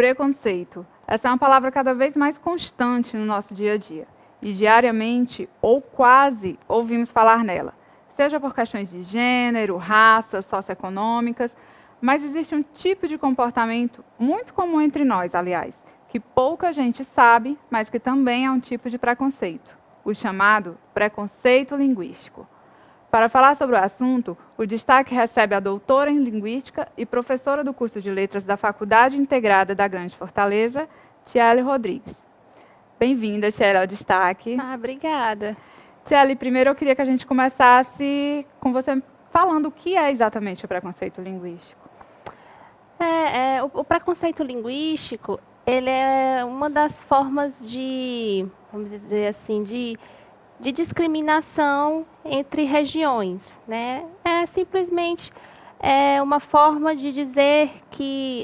preconceito. Essa é uma palavra cada vez mais constante no nosso dia a dia. E diariamente, ou quase, ouvimos falar nela. Seja por questões de gênero, raça, socioeconômicas, mas existe um tipo de comportamento muito comum entre nós, aliás, que pouca gente sabe, mas que também é um tipo de preconceito, o chamado preconceito linguístico. Para falar sobre o assunto, o destaque recebe a doutora em Linguística e professora do curso de Letras da Faculdade Integrada da Grande Fortaleza, Tiele Rodrigues. Bem-vinda, Tiele, ao destaque. Obrigada. Tiele, primeiro eu queria que a gente começasse com você falando o que é exatamente o preconceito linguístico. O preconceito linguístico, ele é uma das formas de, vamos dizer assim, de discriminação entre regiões, né? É simplesmente uma forma de dizer que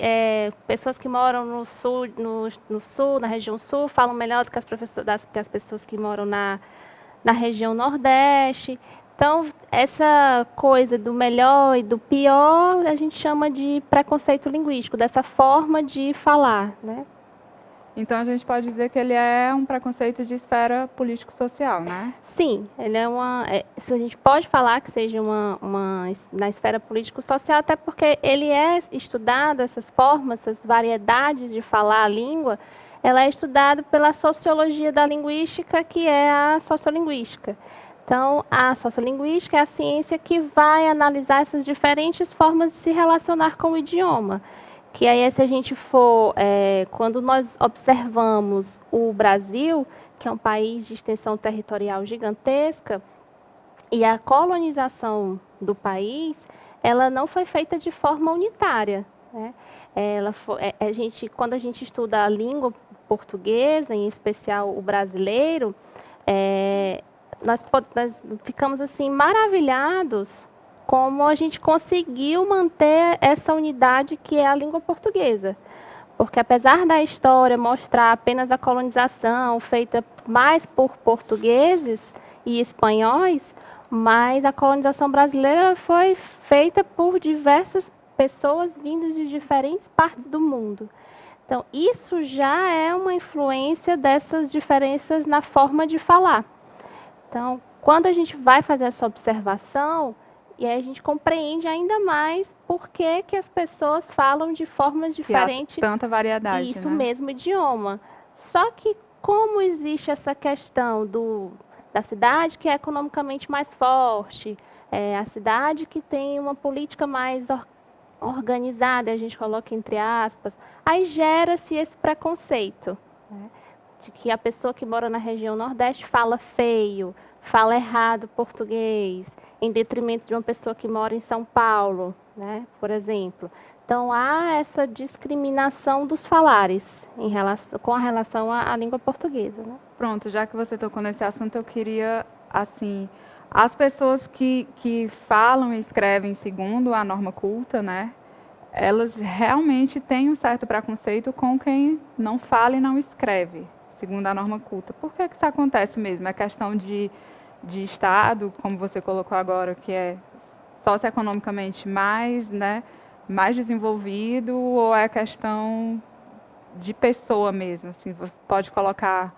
pessoas que moram no sul, no sul, na região sul, falam melhor do que que as pessoas que moram na região nordeste. Então, essa coisa do melhor e do pior, a gente chama de preconceito linguístico, dessa forma de falar, né? Então, a gente pode dizer que ele é um preconceito de esfera político-social, né? Sim, ele isso a gente pode falar que seja na esfera político-social, até porque ele é estudado, essas formas, essas variedades de falar a língua, ela é estudada pela sociologia da linguística, que é a sociolinguística. Então, a sociolinguística é a ciência que vai analisar essas diferentes formas de se relacionar com o idioma. Que aí, se a gente for, quando nós observamos o Brasil, que é um país de extensão territorial gigantesca, e a colonização do país, ela não foi feita de forma unitária, né? Quando a gente estuda a língua portuguesa, em especial o brasileiro, nós ficamos assim maravilhados como a gente conseguiu manter essa unidade que é a língua portuguesa. Porque apesar da história mostrar apenas a colonização feita mais por portugueses e espanhóis, mas a colonização brasileira foi feita por diversas pessoas vindas de diferentes partes do mundo. Então, isso já é uma influência dessas diferenças na forma de falar. Então, quando a gente vai fazer essa observação, e aí a gente compreende ainda mais por que as pessoas falam de formas diferentes. Tanta variedade, isso, né? mesmo idioma. Só que como existe essa questão da cidade que é economicamente mais forte, a cidade que tem uma política mais organizada, a gente coloca entre aspas, aí gera-se esse preconceito, né? De que a pessoa que mora na região Nordeste fala feio, fala errado português, em detrimento de uma pessoa que mora em São Paulo, né, por exemplo. Então, há essa discriminação dos falares com relação à língua portuguesa, né? Pronto, já que você tocou nesse assunto, eu queria, assim, as pessoas que falam e escrevem segundo a norma culta, né, elas realmente têm um certo preconceito com quem não fala e não escreve, segundo a norma culta. Por que isso acontece mesmo? É questão de Estado, como você colocou agora, que é socioeconomicamente mais, né, mais desenvolvido, ou é questão de pessoa mesmo? Assim, você pode colocar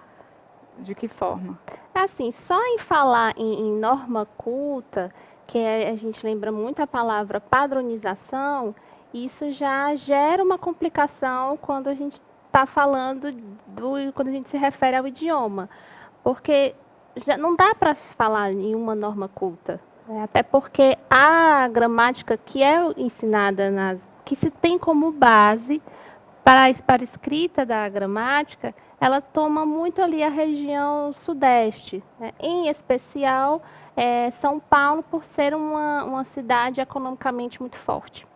de que forma? Assim, só em falar em norma culta, que a gente lembra muito a palavra padronização, isso já gera uma complicação quando a gente está falando, quando a gente se refere ao idioma. Porque já não dá para falar em uma norma culta, né? Até porque a gramática que é ensinada, que se tem como base para a escrita da gramática, ela toma muito ali a região sudeste, né? Em especial São Paulo, por ser uma cidade economicamente muito forte.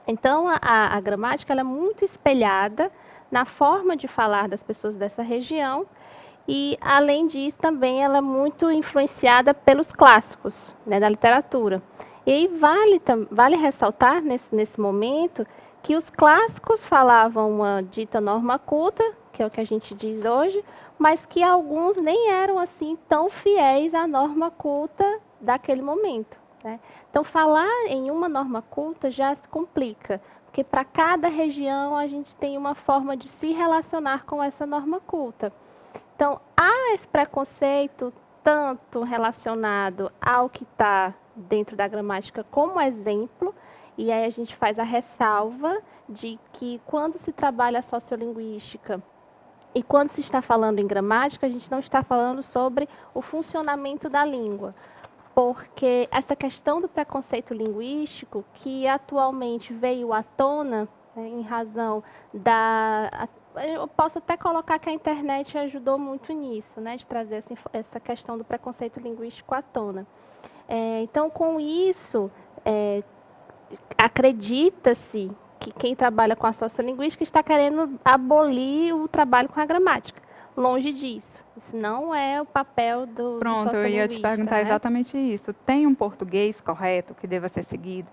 Então, a gramática ela é muito espelhada na forma de falar das pessoas dessa região, e, além disso, também ela é muito influenciada pelos clássicos, né, da literatura. E aí vale ressaltar, nesse momento, que os clássicos falavam uma dita norma culta, que é o que a gente diz hoje, mas que alguns nem eram assim tão fiéis à norma culta daquele momento, né? Então, falar em uma norma culta já se complica, Porque para cada região a gente tem uma forma de se relacionar com essa norma culta. Então, há esse preconceito tanto relacionado ao que está dentro da gramática como exemplo, e aí a gente faz a ressalva de que quando se trabalha a sociolinguística e quando se está falando em gramática, a gente não está falando sobre o funcionamento da língua, porque essa questão do preconceito linguístico, que atualmente veio à tona, né, em razão da... Eu posso até colocar que a internet ajudou muito nisso, né, de trazer essa questão do preconceito linguístico à tona. Então, com isso, acredita-se que quem trabalha com a sociolinguística está querendo abolir o trabalho com a gramática. Longe disso. Isso não é o papel do Pronto, eu ia te perguntar, né, exatamente isso. Tem um português correto que deva ser seguido?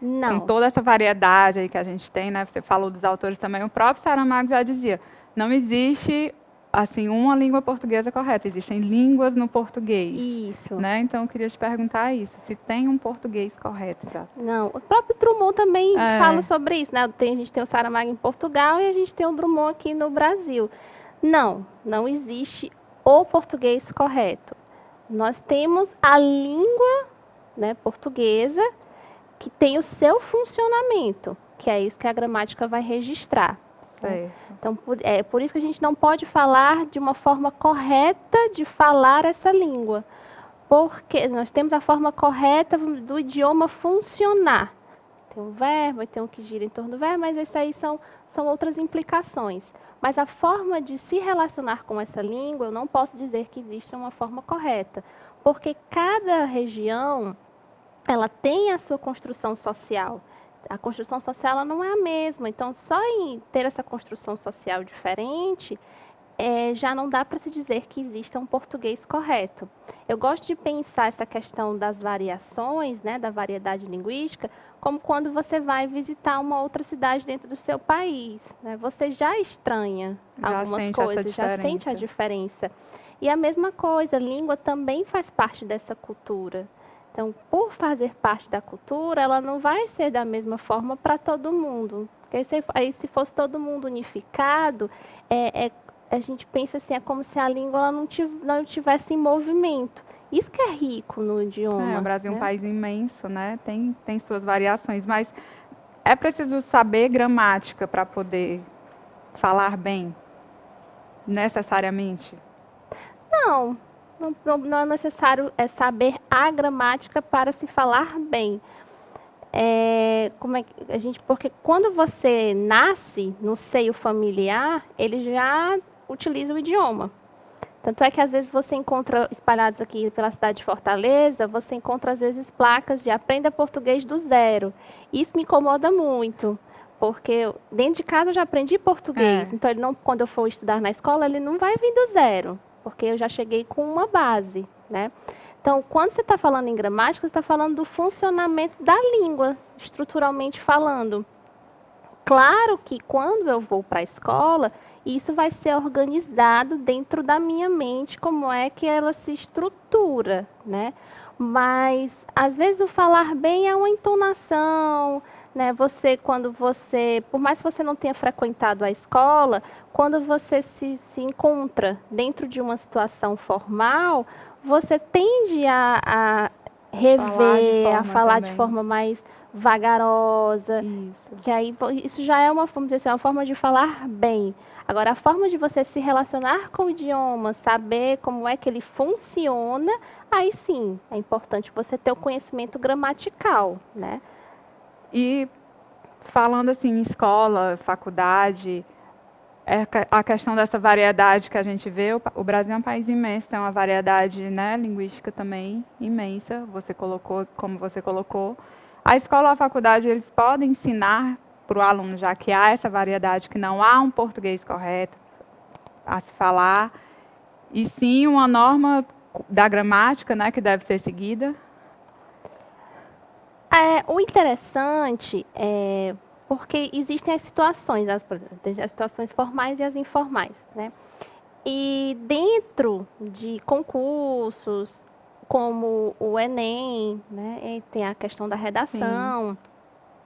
Não. Com toda essa variedade aí que a gente tem, né? Você falou dos autores também. O próprio Saramago já dizia, não existe assim uma língua portuguesa correta, existem línguas no português. Isso. Né? Então eu queria te perguntar isso, se tem um português correto. Não, o próprio Drummond também fala sobre isso, né? A gente tem o Saramago em Portugal e a gente tem o Drummond aqui no Brasil. Não existe o português correto. Nós temos a língua, né, portuguesa, que tem o seu funcionamento, que é isso que a gramática vai registrar. Né? Então, por isso que a gente não pode falar de uma forma correta de falar essa língua, porque nós temos a forma correta do idioma funcionar. Tem um verbo, tem um que gira em torno do verbo, mas isso aí são outras implicações. Mas a forma de se relacionar com essa língua, eu não posso dizer que existe uma forma correta, porque cada região ela tem a sua construção social. A construção social ela não é a mesma. Então, só em ter essa construção social diferente, já não dá para se dizer que exista um português correto. Eu gosto de pensar essa questão das variações, né, da variedade linguística, como quando você vai visitar uma outra cidade dentro do seu país. Né? Você já estranha algumas coisas, já sente a diferença. E a mesma coisa, a língua também faz parte dessa cultura. Então, por fazer parte da cultura, ela não vai ser da mesma forma para todo mundo. Porque se fosse todo mundo unificado, a gente pensa assim, é como se a língua ela não tivesse em movimento. Isso que é rico no idioma. O Brasil é um país imenso, né? Tem suas variações, mas é preciso saber gramática para poder falar bem, necessariamente? Não é necessário saber a gramática para se falar bem. Porque quando você nasce no seio familiar, ele já utiliza o idioma. Tanto é que às vezes você encontra, espalhados aqui pela cidade de Fortaleza, você encontra às vezes placas de aprenda português do zero. Isso me incomoda muito, porque dentro de casa eu já aprendi português. Então, quando eu for estudar na escola, ele não vai vir do zero, porque eu já cheguei com uma base, né? Então, quando você está falando em gramática, você está falando do funcionamento da língua, estruturalmente falando. Claro que quando eu vou para a escola, isso vai ser organizado dentro da minha mente, como é que ela se estrutura, né? Mas, às vezes, o falar bem é uma entonação, né? Por mais que você não tenha frequentado a escola, quando você se encontra dentro de uma situação formal, você tende a rever, a falar de forma mais vagarosa. Isso. Que aí, isso já é vamos dizer assim, uma forma de falar bem. Agora, a forma de você se relacionar com o idioma, saber como é que ele funciona, aí sim, é importante você ter o conhecimento gramatical, né? E falando assim, em escola, faculdade, a questão dessa variedade que a gente vê, o Brasil é um país imenso, tem uma variedade, né, linguística também imensa, como você colocou. A escola ou a faculdade, eles podem ensinar para o aluno, já que há essa variedade, que não há um português correto a se falar, e sim uma norma da gramática, né, que deve ser seguida? O interessante é porque existem as situações, as situações formais e as informais, né? E dentro de concursos, como o Enem, né, tem a questão da redação,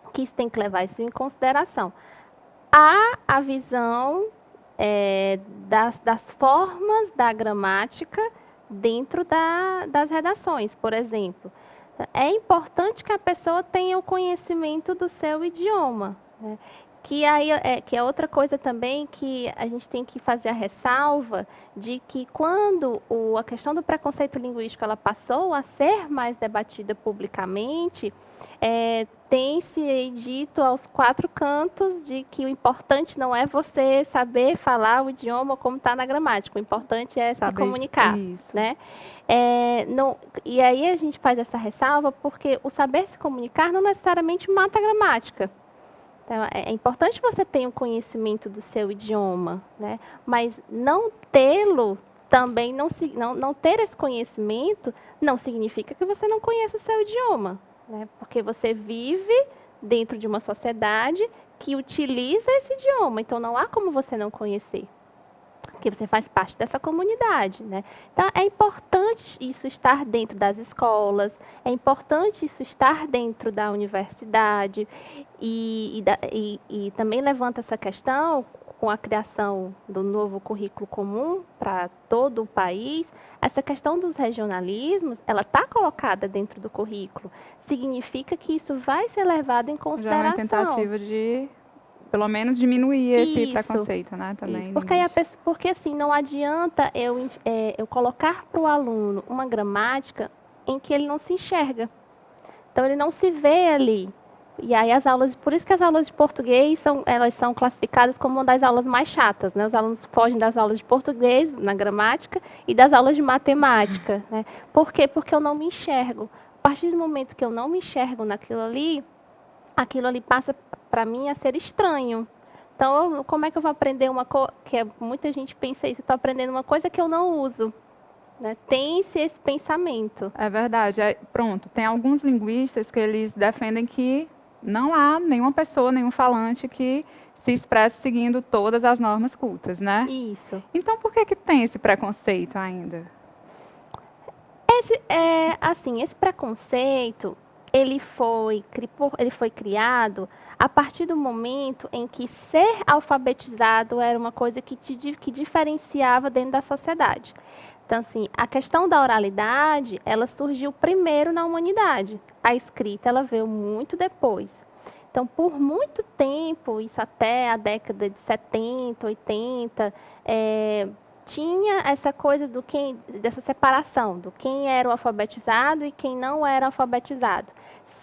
que se tem que levar isso em consideração. Há a visão das formas da gramática dentro das redações, por exemplo. É importante que a pessoa tenha o conhecimento do seu idioma, né? Que é outra coisa também que a gente tem que fazer a ressalva de que quando a questão do preconceito linguístico ela passou a ser mais debatida publicamente, tem se dito aos 4 cantos de que o importante não é você saber falar o idioma como está na gramática, o importante é se comunicar, né? E aí a gente faz essa ressalva porque o saber se comunicar não necessariamente mata a gramática. Então, é importante você ter um conhecimento do seu idioma, né? Mas não tê-lo também, não ter esse conhecimento, não significa que você não conheça o seu idioma, né? Porque você vive dentro de uma sociedade que utiliza esse idioma, então não há como você não conhecer, porque você faz parte dessa comunidade, né? Então, é importante isso estar dentro das escolas, é importante isso estar dentro da universidade e também levanta essa questão com a criação do novo currículo comum para todo o país, essa questão dos regionalismos, ela está colocada dentro do currículo. Significa que isso vai ser levado em consideração. Já é uma tentativa de pelo menos diminuir esse preconceito, né? Também. Porque assim, não adianta eu colocar para o aluno uma gramática em que ele não se enxerga. Então, ele não se vê ali. E aí por isso que as aulas de português elas são classificadas como uma das aulas mais chatas, né? Os alunos fogem das aulas de português, na gramática, e das aulas de matemática, né? Por quê? Porque eu não me enxergo. A partir do momento que eu não me enxergo naquilo ali, aquilo ali passa para mim a ser estranho. Então, como é que eu vou aprender uma coisa, muita gente pensa isso, eu estou aprendendo uma coisa que eu não uso, né? Tem-se esse pensamento. É verdade. Pronto, tem alguns linguistas que eles defendem que não há nenhuma pessoa, nenhum falante que se expresse seguindo todas as normas cultas, né? Isso. Então, por que tem esse preconceito ainda? Esse preconceito, ele foi criado a partir do momento em que ser alfabetizado era uma coisa que diferenciava dentro da sociedade. Então, assim, a questão da oralidade, ela surgiu primeiro na humanidade. A escrita, ela veio muito depois. Então, por muito tempo, isso até a década de 70, 80, tinha essa coisa dessa separação, do quem era o alfabetizado e quem não era alfabetizado.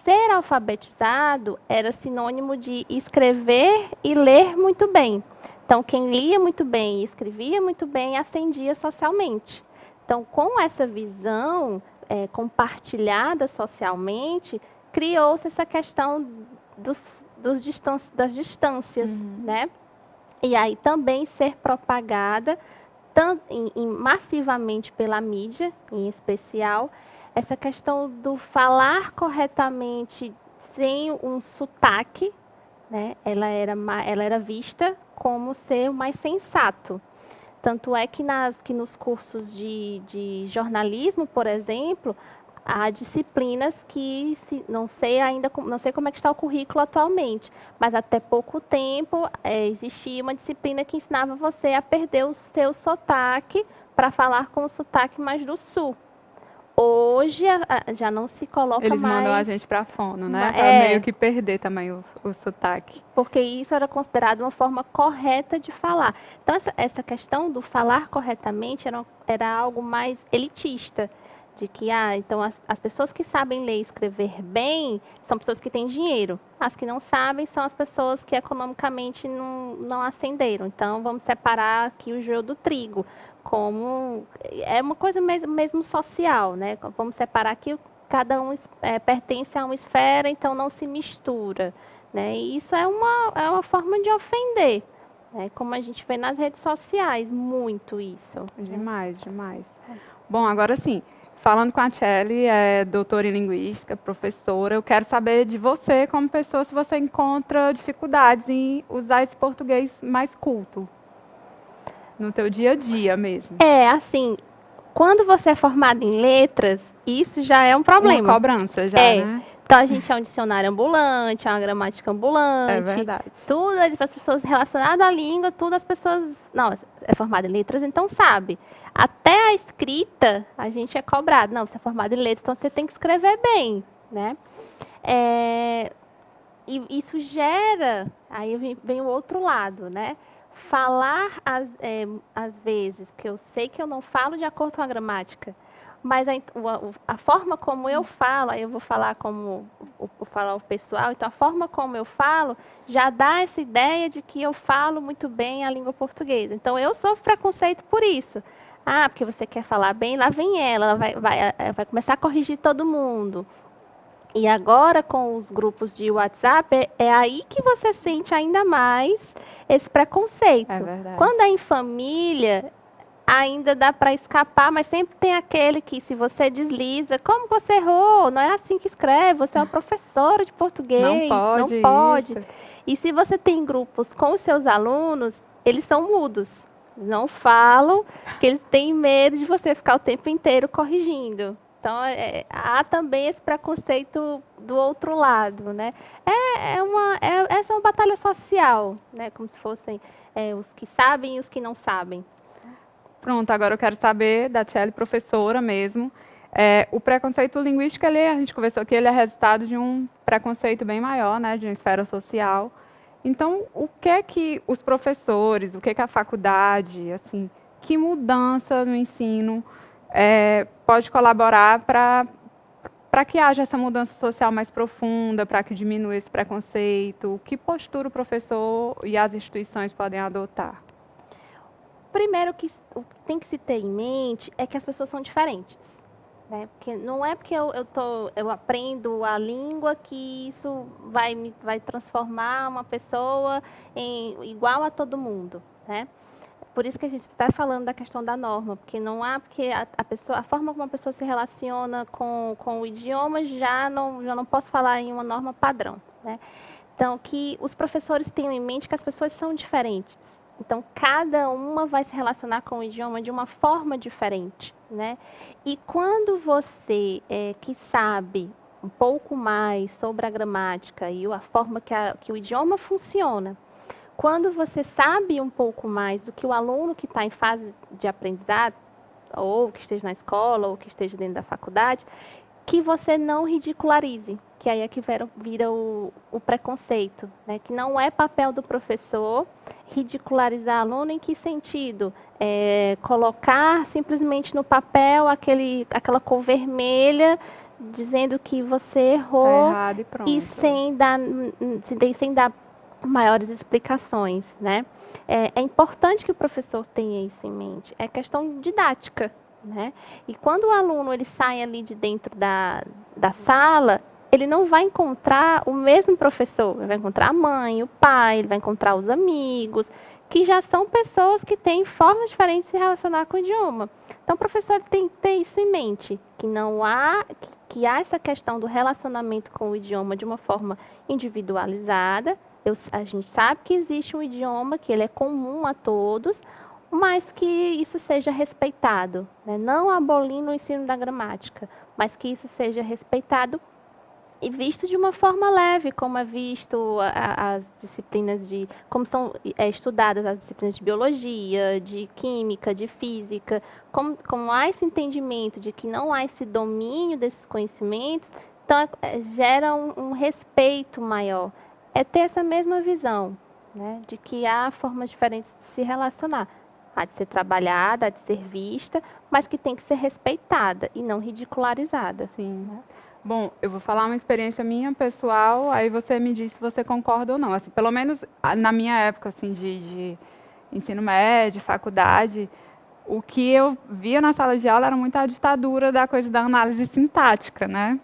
Ser alfabetizado era sinônimo de escrever e ler muito bem. Então, quem lia muito bem e escrevia muito bem ascendia socialmente. Então, com essa visão compartilhada socialmente, criou-se essa questão das distâncias, né? E aí também ser propagada massivamente pela mídia, em especial, essa questão do falar corretamente sem um sotaque, né? Ela era vista como ser mais sensato. Tanto é que nos cursos de jornalismo, por exemplo, há disciplinas que não sei como é que está o currículo atualmente, mas até pouco tempo existia uma disciplina que ensinava você a perder o seu sotaque para falar com o sotaque mais do sul. Hoje já não se coloca mais... Eles mandam a gente para fono, né? Para meio que perder também o sotaque. Porque isso era considerado uma forma correta de falar. Então, essa questão do falar corretamente era algo mais elitista. De que, então, as pessoas que sabem ler e escrever bem são pessoas que têm dinheiro. As que não sabem são as pessoas que economicamente não ascenderam. Então, vamos separar aqui o joio do trigo. É uma coisa mesmo social, né? Vamos separar aqui, cada um pertence a uma esfera, então não se mistura, né? E isso é uma forma de ofender, né? Como a gente vê nas redes sociais, muito isso. Demais, demais. Bom, agora sim, falando com a Tchely, doutora em linguística, professora, eu quero saber de você, como pessoa, se você encontra dificuldades em usar esse português mais culto. No teu dia a dia mesmo. Assim, quando você é formado em letras, isso já é um problema. Uma cobrança já, né? Então, a gente é um dicionário ambulante, é uma gramática ambulante. É verdade. Tudo, as pessoas relacionadas à língua, tudo as pessoas... Não, é formado em letras, então sabe. Até a escrita, a gente é cobrado. Não, você é formado em letras, então você tem que escrever bem, né? E isso gera... Aí vem o outro lado, né? Falar, às vezes, porque eu sei que eu não falo de acordo com a gramática, mas a forma como eu falo, aí eu vou falar como falar o pessoal, então a forma como eu falo já dá essa ideia de que eu falo muito bem a língua portuguesa. Então eu sofro preconceito por isso. Ah, porque você quer falar bem, lá vem ela vai começar a corrigir todo mundo. E agora com os grupos de WhatsApp, é aí que você sente ainda mais esse preconceito. É verdade. Quando é em família, ainda dá para escapar, mas sempre tem aquele que, se você desliza, como você errou? Não é assim que escreve, você é uma professora de português, não pode. Isso. E se você tem grupos com os seus alunos, eles são mudos, não falam, porque eles têm medo de você ficar o tempo inteiro corrigindo. Então, há também esse preconceito do outro lado, né? Essa é uma batalha social, né? Como se fossem os que sabem e os que não sabem. Pronto, agora eu quero saber da Tchely, professora mesmo. O preconceito linguístico, a gente conversou que ele é resultado de um preconceito bem maior, né, de uma esfera social. Então, o que é que os professores, o que é que a faculdade, assim, que mudança no ensino pode colaborar para que haja essa mudança social mais profunda, para que diminua esse preconceito? Que postura o professor e as instituições podem adotar? Primeiro, o que tem que se ter em mente é que as pessoas são diferentes, né? Porque não é porque eu aprendo a língua que isso vai transformar uma pessoa igual a todo mundo, né? Por isso que a gente está falando da questão da norma, porque não há, porque a forma como a pessoa se relaciona com o idioma já não posso falar em uma norma padrão, né? Então, que os professores tenham em mente que as pessoas são diferentes. Então, cada uma vai se relacionar com o idioma de uma forma diferente, né? E quando você que sabe um pouco mais sobre a gramática e a forma que o idioma funciona, quando você sabe um pouco mais do que o aluno que está em fase de aprendizado, ou que esteja na escola, ou que esteja dentro da faculdade, que você não ridicularize, que aí é que vira o preconceito, né? Que não é papel do professor ridicularizar aluno. Em que sentido? Colocar simplesmente no papel aquela cor vermelha dizendo que você errou, tá errado e pronto. E sem dar maiores explicações, né? É importante que o professor tenha isso em mente. É questão didática, né? E quando o aluno ele sai ali de dentro da sala, ele não vai encontrar o mesmo professor. Ele vai encontrar a mãe, o pai, ele vai encontrar os amigos, que já são pessoas que têm formas diferentes de se relacionar com o idioma. Então, o professor tem que ter isso em mente, que há essa questão do relacionamento com o idioma de uma forma individualizada. A gente sabe que existe um idioma que ele é comum a todos, mas que isso seja respeitado, né? Não abolindo o ensino da gramática, mas que isso seja respeitado e visto de uma forma leve, como é visto as disciplinas como são estudadas as disciplinas de biologia, de química, de física, como há esse entendimento de que não há esse domínio desses conhecimentos, então gera um respeito maior. É ter essa mesma visão, né, de que há formas diferentes de se relacionar. Há de ser trabalhada, há de ser vista, mas que tem que ser respeitada e não ridicularizada. Sim. Né? Bom, eu vou falar uma experiência minha pessoal, aí você me diz se você concorda ou não. Assim, pelo menos na minha época assim, de ensino médio, faculdade, o que eu via na sala de aula era muito a ditadura da coisa da análise sintática, né?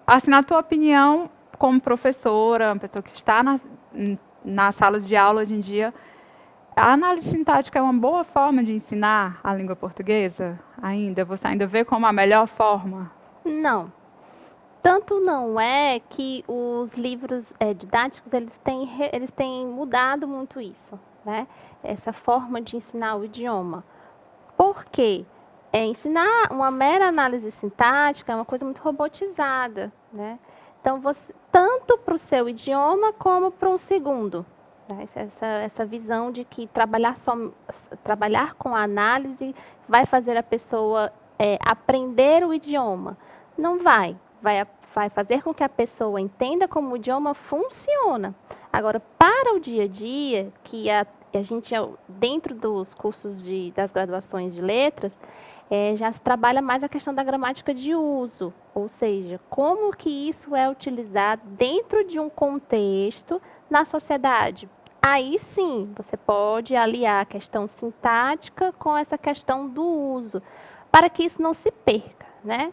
Assim, na tua opinião, como professora, uma pessoa que está nas salas de aula hoje em dia, a análise sintática é uma boa forma de ensinar a língua portuguesa ainda? Você ainda vê como a melhor forma? Não. Tanto não é que os livros didáticos eles têm mudado muito isso, né? Essa forma de ensinar o idioma. Por quê? Ensinar uma mera análise sintática é uma coisa muito robotizada, né? Então, tanto para o seu idioma como para um segundo. Né? Essa visão de que trabalhar com a análise vai fazer a pessoa aprender o idioma. Não vai. Vai fazer com que a pessoa entenda como o idioma funciona. Agora, para o dia a dia, que a gente, dentro dos cursos das graduações de letras, já se trabalha mais a questão da gramática de uso, ou seja, como que isso é utilizado dentro de um contexto na sociedade. Aí sim, você pode aliar a questão sintática com essa questão do uso, para que isso não se perca, né?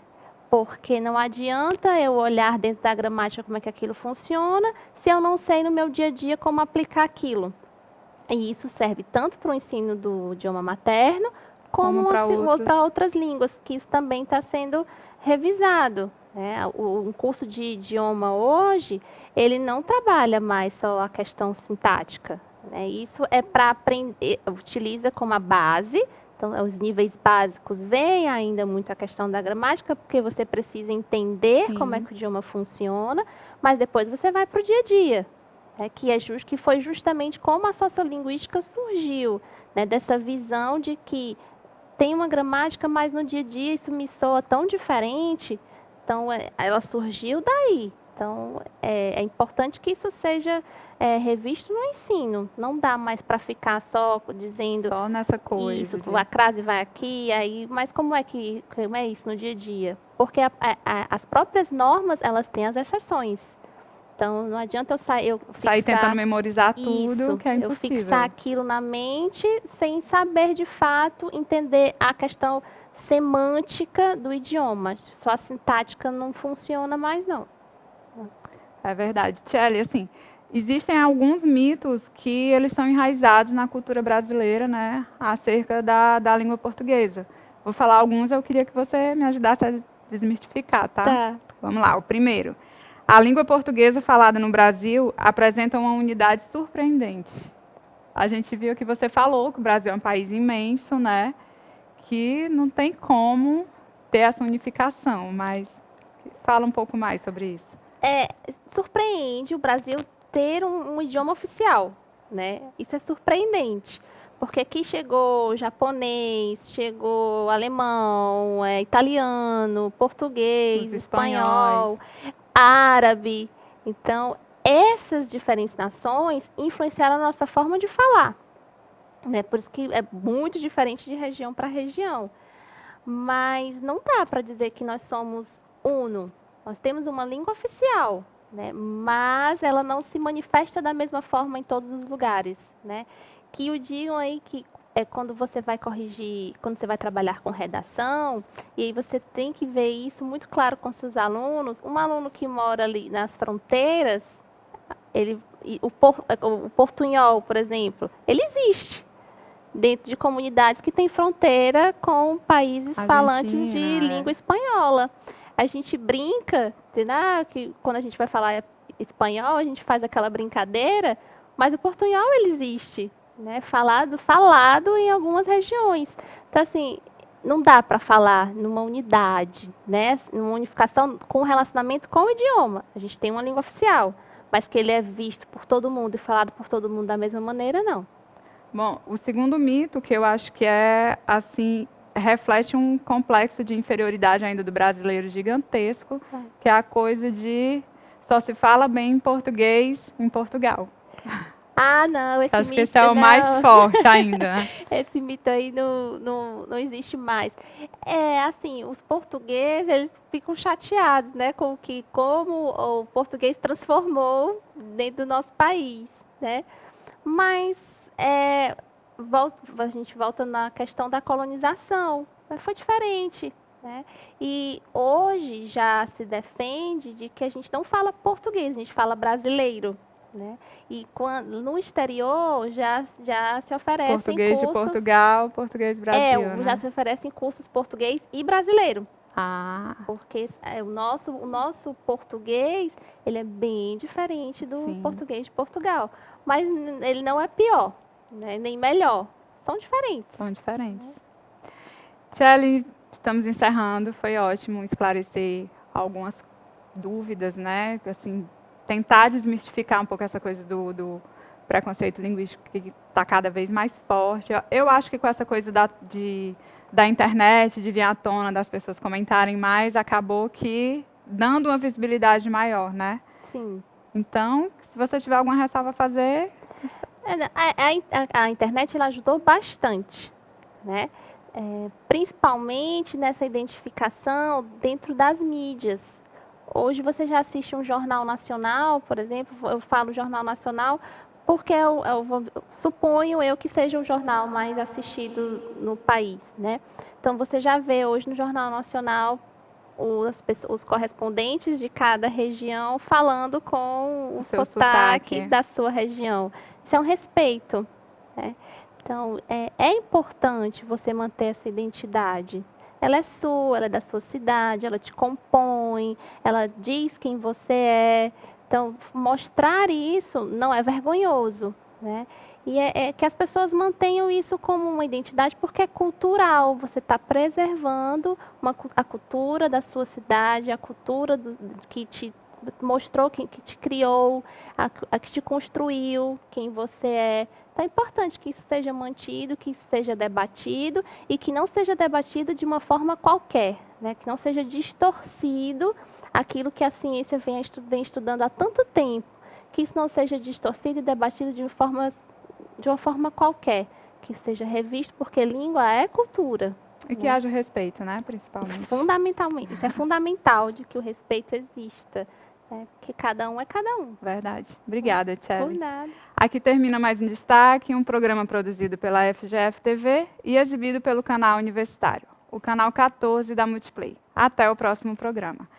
Porque não adianta eu olhar dentro da gramática como é que aquilo funciona, se eu não sei no meu dia a dia como aplicar aquilo. E isso serve tanto para o ensino do idioma materno, como para outras línguas, que isso também está sendo revisado. Né? Um curso de idioma hoje, ele não trabalha mais só a questão sintática. Né? Isso é para aprender, utiliza como a base. Então, os níveis básicos veem ainda muito a questão da gramática, porque você precisa entender como é que o idioma funciona, mas depois você vai para o dia a dia. Que foi justamente como a sociolinguística surgiu, né? Dessa visão de que tem uma gramática, mas no dia a dia isso me soa tão diferente. Então, ela surgiu daí. Então, é importante que isso seja revisto no ensino. Não dá mais para ficar só dizendo só nessa coisa. Isso, a crase vai aqui, aí, mas como é isso no dia a dia? Porque as próprias normas, elas têm as exceções. Então, não adianta eu sair tentando memorizar tudo, isso, que é impossível. Eu fixar aquilo na mente sem saber, de fato, entender a questão semântica do idioma. Só a sintática não funciona mais, não. É verdade. Tchely, assim, existem alguns mitos que eles são enraizados na cultura brasileira, né, acerca da língua portuguesa. Vou falar alguns, eu queria que você me ajudasse a desmistificar, tá? Tá. Vamos lá, o primeiro. A língua portuguesa falada no Brasil apresenta uma unidade surpreendente. A gente viu que você falou que o Brasil é um país imenso, né? Que não tem como ter essa unificação, mas fala um pouco mais sobre isso. Surpreende o Brasil ter um idioma oficial, né? Isso é surpreendente. Porque aqui chegou japonês, chegou alemão, italiano, português, espanhol, árabe. Então, essas diferentes nações influenciaram a nossa forma de falar. Né? Por isso que é muito diferente de região para região. Mas não dá para dizer que nós somos uno. Nós temos uma língua oficial, né? Mas ela não se manifesta da mesma forma em todos os lugares. Né? Que o digam aí que quando você vai corrigir, quando você vai trabalhar com redação, e aí você tem que ver isso muito claro com seus alunos. Um aluno que mora ali nas fronteiras, o portunhol, por exemplo, ele existe dentro de comunidades que têm fronteira com países falantes de língua espanhola. A gente brinca, que quando a gente vai falar espanhol, a gente faz aquela brincadeira, mas o portunhol ele existe. Né, falado em algumas regiões. Então, assim, não dá para falar numa unidade, né, numa unificação com relacionamento com o idioma. A gente tem uma língua oficial, mas que ele é visto por todo mundo e falado por todo mundo da mesma maneira, não. Bom, o segundo mito, que eu acho que reflete um complexo de inferioridade ainda do brasileiro gigantesco, que é a coisa de só se fala bem português em Portugal. Ah, não, esse acho mito que esse é o mais forte ainda, né? Esse mito aí não existe mais. Assim, os portugueses, eles ficam chateados, né, com como o português transformou dentro do nosso país, né? Mas a gente volta na questão da colonização, mas foi diferente, né? E hoje já se defende de que a gente não fala português, a gente fala brasileiro. Né? E no exterior já se oferecem português cursos... de Portugal, português Brasil, né? Já se oferecem cursos português e brasileiro. Porque o nosso português, ele é bem diferente do português de Portugal. Mas ele não é pior, né? Nem melhor. São diferentes. São diferentes. Tchely, estamos encerrando. Foi ótimo esclarecer algumas dúvidas, né? Assim, tentar desmistificar um pouco essa coisa do preconceito linguístico que está cada vez mais forte. Eu acho que com essa coisa da internet, de vir à tona, das pessoas comentarem mais, acabou que dando uma visibilidade maior, né? Sim. Então, se você tiver alguma ressalva a fazer... A internet ela ajudou bastante, né? Principalmente nessa identificação dentro das mídias. Hoje você já assiste um jornal nacional, por exemplo, eu falo jornal nacional porque suponho eu que seja o jornal mais assistido no país, né? Então você já vê hoje no Jornal Nacional os correspondentes de cada região falando com o sotaque da sua região. Isso é um respeito, né? Então, é importante você manter essa identidade. Ela é sua, ela é da sua cidade, ela te compõe, ela diz quem você é. Então, mostrar isso não é vergonhoso, né? E é que as pessoas mantenham isso como uma identidade porque é cultural. Você está preservando a cultura da sua cidade, a cultura que te mostrou, que te criou, a que te construiu, quem você é. Então é importante que isso seja mantido, que isso seja debatido e que não seja debatido de uma forma qualquer, né? Que não seja distorcido aquilo que a ciência vem estudando há tanto tempo, que isso não seja distorcido e debatido de uma forma qualquer, que seja revisto, porque língua é cultura. E que haja respeito, né, principalmente. Fundamentalmente, isso é fundamental de que o respeito exista, né? Porque cada um é cada um. Verdade. Obrigada, Tchelle. Por nada. Aqui termina mais um destaque, um programa produzido pela FGF TV e exibido pelo canal universitário, o canal 14 da Multiplay. Até o próximo programa.